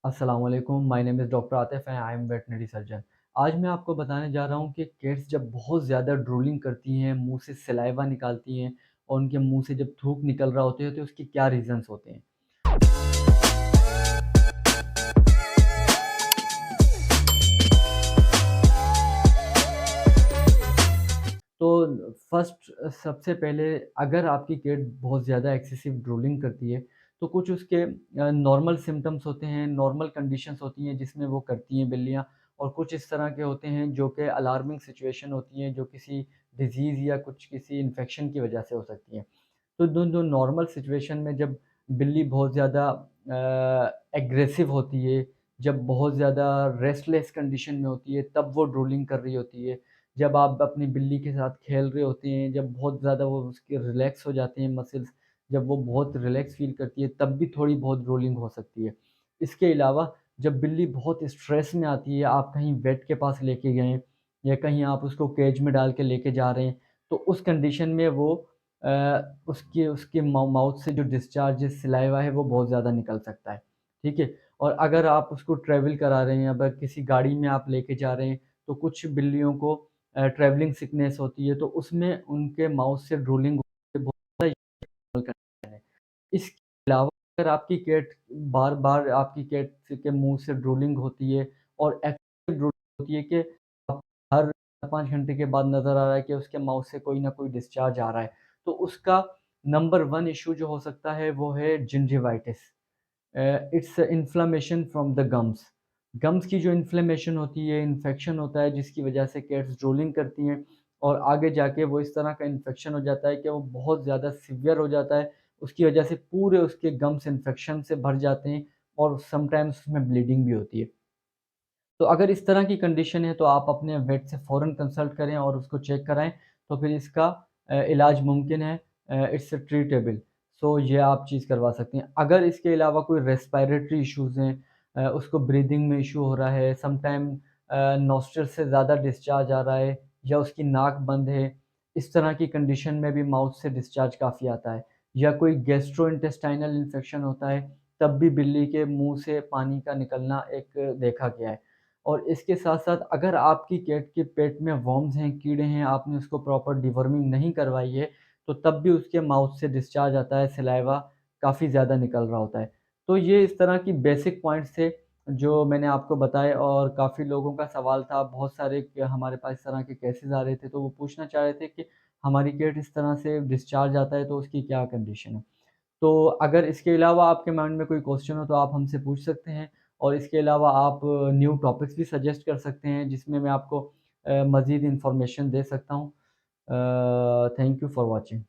अस्सलाम वालेकुम, my name is doctor Atif and I am veterinary surgeon. आज मैं आपको बताने जा रहा हूँ कि कैट्स जब बहुत ज़्यादा ड्रूलिंग करती हैं, मुँह से सलाइवा निकालती हैं और उनके मुँह से जब थूक निकल रहा होता है तो उसके क्या रीज़न्स होते हैं। तो फर्स्ट सबसे पहले अगर आपकी कैट बहुत ज़्यादा एक्सेसिव ड्रूलिंग करती है, तो कुछ उसके नॉर्मल सिम्पटम्स होते हैं, नॉर्मल कंडीशंस होती हैं जिसमें वो करती हैं बिल्लियाँ और कुछ इस तरह के होते हैं जो कि अलार्मिंग सिचुएशन होती हैं, जो किसी डिज़ीज़ या कुछ किसी इन्फेक्शन की वजह से हो सकती हैं। तो जो जो नॉर्मल सिचुएशन में जब बिल्ली बहुत ज़्यादा एग्रेसिव होती है, जब बहुत ज़्यादा रेस्टलेस कंडीशन में होती है, तब वो ड्रूलिंग कर रही होती है। जब आप अपनी बिल्ली के साथ खेल रहे होते हैं, जब बहुत ज़्यादा वो उसके रिलैक्स हो जाते हैं मसल्स, जब वो बहुत रिलैक्स फ़ील करती है, तब भी थोड़ी बहुत ड्रूलिंग हो सकती है। इसके अलावा जब बिल्ली बहुत स्ट्रेस में आती है, आप कहीं वेट के पास लेके गए या कहीं आप उसको केज में डाल के लेके जा रहे हैं, तो उस कंडीशन में वो उसके उसके माउथ से जो डिस्चार्ज सलाइवा है वो बहुत ज़्यादा निकल सकता है, ठीक है? और अगर आप उसको ट्रैवल करा रहे हैं, अगर किसी गाड़ी में आप लेके जा रहे हैं, तो कुछ बिल्लियों को ट्रैवलिंग सिकनेस होती है, तो उसमें उनके माउथ से ड्रूलिंग होती है, बहुत ज़्यादा ये कंडीशन है। इसके अलावा अगर आपकी कैट बार-बार आपकी कैट के मुँह से ड्रूलिंग होती है और एक्टिव ड्रूलिंग होती है कि आप हर 5 घंटे के बाद नज़र आ रहा है कि उसके माउथ से कोई न कोई डिस्चार्ज आ रहा है, तो उसका नंबर 1 इश्यू जो हो सकता है वो है gingivitis. It's inflammation from the gums. Gums की जो इन्फ्लेमेशन होती है, इन्फेक्शन होता है जिसकी वजह से कैट्स ड्रूलिंग करती हैं और आगे जाके वो इस तरह का इन्फेक्शन हो जाता है कि वो बहुत ज़्यादा सीवियर हो जाता है। उसकी वजह से पूरे उसके गम्स इन्फेक्शन से भर जाते हैं और समटाइम्स उसमें ब्लीडिंग भी होती है। तो अगर इस तरह की कंडीशन है तो आप अपने वेट से फ़ौरन कंसल्ट करें और उसको चेक कराएँ, तो फिर इसका इलाज मुमकिन है। It's treatable. सो ये आप चीज़ करवा सकते हैं। अगर इसके अलावा कोई रेस्पिरेटरी इश्यूज़ हैं, उसको ब्रीथिंग में इश्यू हो रहा है, समटाइम नॉस्ट्रिल से ज़्यादा डिस्चार्ज आ रहा है या उसकी नाक बंद है, इस तरह की कंडीशन में भी माउथ से डिस्चार्ज काफ़ी आता है या कोई गैस्ट्रोइंटेस्टाइनल इन्फेक्शन होता है, तब भी बिल्ली के मुँह से पानी का निकलना एक देखा गया है। और इसके साथ-साथ अगर आपकी कैट के पेट में वर्म्स हैं, कीड़े हैं, आपने उसको प्रॉपर डिवर्मिंग नहीं करवाई है, तो तब भी उसके माउथ से डिस्चार्ज आता है, सलाइवा काफ़ी ज़्यादा निकल रहा होता है। तो ये इस तरह की बेसिक पॉइंट्स थे, जो मैंने आपको बताए और काफ़ी लोगों का सवाल था, बहुत सारे क हमारे पास इस तरह के केसेज़ आ रहे थे, तो वो पूछना चाह रहे थे कि हमारी कैट इस तरह से डिस्चार्ज आता है, तो उसकी क्या कंडीशन है? तो अगर इसके अलावा आपके माइंड में कोई क्वेश्चन हो तो आप हमसे पूछ सकते हैं और इसके अलावा आप न्यू टॉपिक्स भी सजेस्ट कर सकते हैं जिसमें मैं आपको मज़ीद इन्फॉर्मेशन दे सकता हूँ। Thank you for watching.